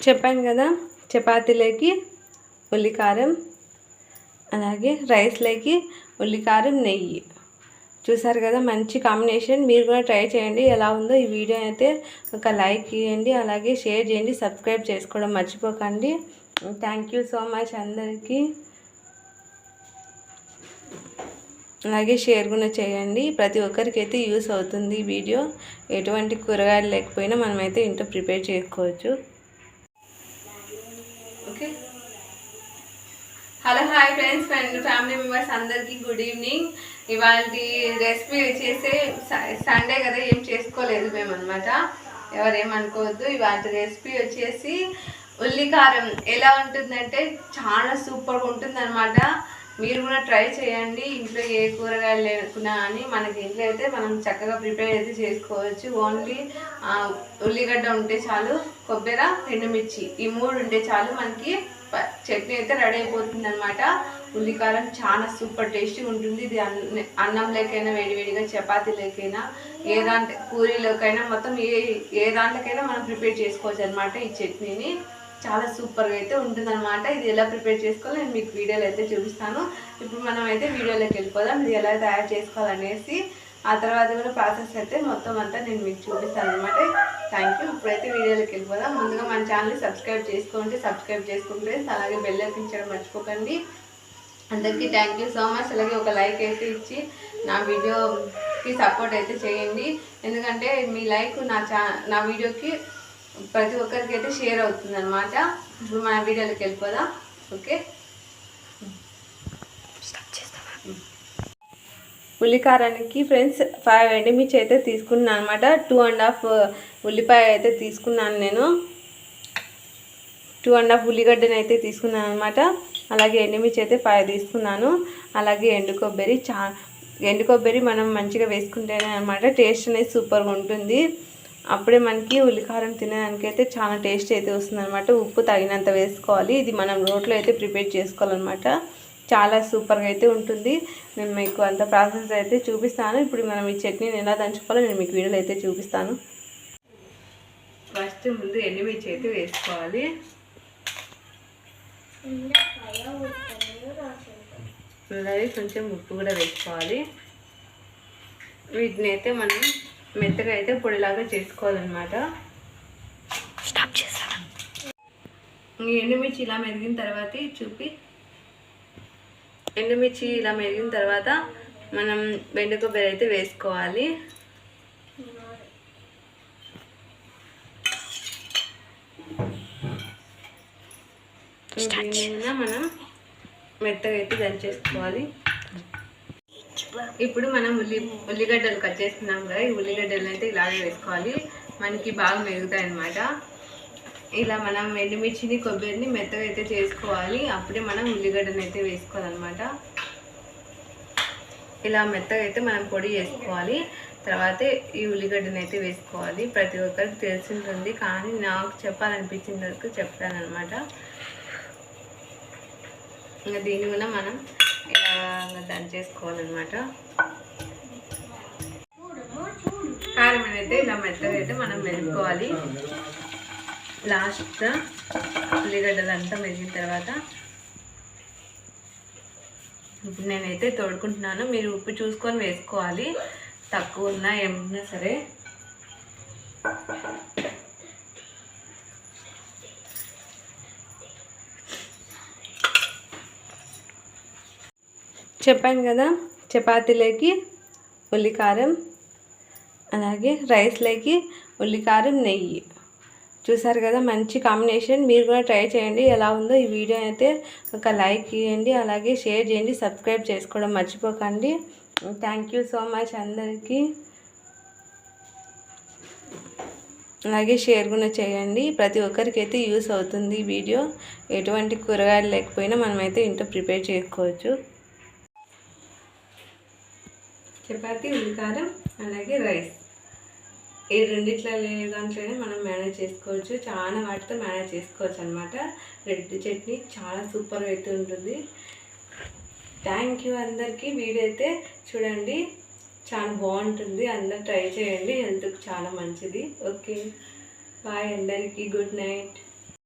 చెప్పాను కదా, చపాతీలోకి ఉల్లికారం, అలాగే రైస్లోకి ఉల్లికారం నెయ్యి. చూసారు కదా, మంచి కాంబినేషన్. మీరు కూడా ట్రై చేయండి. ఎలా ఉందో ఈ వీడియో అయితే ఒక లైక్ ఇవ్వండి, అలాగే షేర్ చేయండి, సబ్స్క్రైబ్ చేసుకోవడం మర్చిపోకండి. థ్యాంక్ యూ సో మచ్ అందరికీ. అలాగే షేర్ కూడా చేయండి. ప్రతి ఒక్కరికి అయితే యూస్ అవుతుంది ఈ వీడియో. ఎటువంటి కూరగాయలు లేకపోయినా మనమైతే ఇంట్లో ప్రిపేర్ చేసుకోవచ్చు. Okay, hello hi friends, family members అందరికీ గుడ్ ఈవినింగ్. ఇవాళ రెసిపీ వచ్చేసి సండే కదా, ఏం చేసుకోలేదు మేము అనమాట. ఎవరేమనుకోవద్దు. ఇవాళ రెసిపీ వచ్చేసి ఉల్లికారం. ఎలా ఉంటుందంటే చాలా సూపర్గా ఉంటుంది అనమాట. మీరు కూడా ట్రై చేయండి. ఇంట్లో ఏ కూరగాయలు లేకున్నా అని మనకి ఇంట్లో అయితే మనం చక్కగా ప్రిపేర్ అయితే చేసుకోవచ్చు. ఓన్లీ ఉల్లిగడ్డ ఉంటే చాలు, కొబ్బరి, ఎండుమిర్చి, ఈ 3 ఉంటే చాలు, మనకి చట్నీ అయితే రెడీ అయిపోతుంది అనమాట. ఉల్లికారం చాలా సూపర్ టేస్టీగా ఉంటుంది. ఇది అన్నంలోకైనా, వేడివేడిగా చపాతీలోకైనా, ఏ దాంట్లో పూరీలోకైనా, మొత్తం ఏ దాంట్లోకైనా మనం ప్రిపేర్ చేసుకోవచ్చు అనమాట. ఈ చట్నీని చాలా సూపర్గా అయితే ఉంటుందన్నమాట. ఇది ఎలా ప్రిపేర్ చేసుకోవాలో నేను మీకు వీడియోలో అయితే చూపిస్తాను. ఇప్పుడు మనం అయితే వీడియోలోకి వెళ్ళిపోదాం. ఇది ఎలా తయారు చేసుకోవాలనేసి, ఆ తర్వాత కూడా ప్రాసెస్ అయితే మొత్తం అంతా నేను మీకు చూపిస్తాను అనమాట. Thank you. ఇప్పుడైతే వీడియోలోకి వెళ్ళిపోదాం. ముందుగా మన ఛానల్ని సబ్స్క్రైబ్ చేసుకుంటే అలాగే బెల్ ఐకాన్ మర్చిపోకండి. అందరికీ థ్యాంక్ యూ సో మచ్. అలాగే ఒక లైక్ అయితే ఇచ్చి నా వీడియోకి సపోర్ట్ అయితే చేయండి. ఎందుకంటే మీ లైక్ నా వీడియోకి ప్రతి ఒక్కరికి అయితే షేర్ అవుతుంది అనమాట. ఇప్పుడు మన వీడియోలోకి వెళ్ళిపోదాం. ఓకే, ఉల్లికారానికి ఫ్రెండ్స్ 5 ఎండుమిర్చి అయితే తీసుకున్నాను అనమాట. 2.5 ఉల్లిపాయ అయితే తీసుకున్నాను నేను. 2.5 ఉల్లిగడ్డని అయితే తీసుకున్నాను అనమాట. అలాగే ఎండుమిర్చి అయితే 5 తీసుకున్నాను. అలాగే ఎండు కొబ్బరి మనం మంచిగా వేసుకుంటేనే అనమాట టేస్ట్ అనేది సూపర్గా ఉంటుంది. అప్పుడే మనకి ఉల్లికారం తినడానికైతే చాలా టేస్ట్ అయితే వస్తుంది అనమాట. ఉప్పు తగినంత వేసుకోవాలి. ఇది మనం రోట్లో అయితే ప్రిపేర్ చేసుకోవాలన్నమాట. చాలా సూపర్గా అయితే ఉంటుంది. నేను మీకు అంత ప్రాసెస్ అయితే చూపిస్తాను. ఇప్పుడు మనం ఈ చట్నీని ఎలా దంచుకోవాలో నేను మీకు వీడియోలో అయితే చూపిస్తాను. ఫస్ట్ ముందు ఎండుమిర్చి అయితే వేసుకోవాలి. అలాగే కొంచెం ఉప్పు కూడా వేసుకోవాలి. వీటిని అయితే మనం మెత్తగా అయితే పొడిలాగా చేసుకోవాలన్నమాట. ఎండుమిర్చి ఇలా మెరిగిన తర్వాత మనం ఎండు కొబ్బరి అయితే వేసుకోవాలి. దీనివల్ల మనం మెత్తగా అయితే దంచేసుకోవాలి. ఇప్పుడు మనం ఉల్లిగడ్డలు కట్ చేసుకున్నాం కదా, ఈ ఉల్లిగడ్డలు అయితే ఇలాగే వేసుకోవాలి. మనకి బాగా మెరుగుతాయి అన్నమాట. ఇలా మనం ఎండుమిర్చిని, కొబ్బరిని మెత్తగా అయితే చేసుకోవాలి. అప్పుడే మనం ఉల్లిగడ్డను అయితే వేసుకోవాలన్నమాట. ఇలా మెత్తగా అయితే మనం పొడి చేసుకోవాలి. తర్వాత ఈ ఉల్లిగడ్డను అయితే వేసుకోవాలి. ప్రతి ఒక్కరికి తెలిసి ఉంటుంది, కానీ నాకు చెప్పాలనిపించిన వరకు చెప్తాను అనమాట. ఇంకా దీన్ని కూడా మనం ఇలా దంచేసుకోవాలన్నమాట. కారం అయితే ఇలా మెత్తగా అయితే మనం మెరుపుకోవాలి. లాస్ట్ ఉల్లిగడ్డలంతా మెరిగిన తర్వాత ఇప్పుడు నేనైతే తోడుకుంటున్నాను. మీరు ఉప్పు చూసుకొని వేసుకోవాలి, తక్కువ ఉన్నా ఏమన్నా సరే. చెప్పాను కదా, చపాతీలోకి ఉల్లికారం, అలాగే రైస్లోకి ఉల్లికారం నెయ్యి. చూసారు కదా, మంచి కాంబినేషన్. మీరు కూడా ట్రై చేయండి. ఎలా ఉందో ఈ వీడియో అయితే ఒక లైక్ ఇవ్వండి, అలాగే షేర్ చేయండి, సబ్స్క్రైబ్ చేసుకోవడం మర్చిపోకండి. థ్యాంక్ యూ సో మచ్ అందరికీ. అలాగే షేర్ కూడా చేయండి. ప్రతి ఒక్కరికి అయితే యూస్ అవుతుంది ఈ వీడియో. ఎటువంటి కూరగాయలు లేకపోయినా మనమైతే ఇంట్లో ప్రిపేర్ చేసుకోవచ్చు. చపాతీ, ఉల్లికారం, అలాగే రైస్, ఈ రెండిట్లో దాంట్లోనే మనం మేనేజ్ చేసుకోవచ్చు. చాలా వాటితో మేనేజ్ చేసుకోవచ్చు అనమాట. రెడ్ చట్నీ చాలా సూపర్గా అయితే ఉంటుంది. థ్యాంక్ యూ అందరికీ. వీడియో అయితే చూడండి, చాలా బాగుంటుంది. అందరూ ట్రై చేయండి, హెల్త్కి చాలా మంచిది. ఓకే, బాయ్ అందరికీ, గుడ్ నైట్.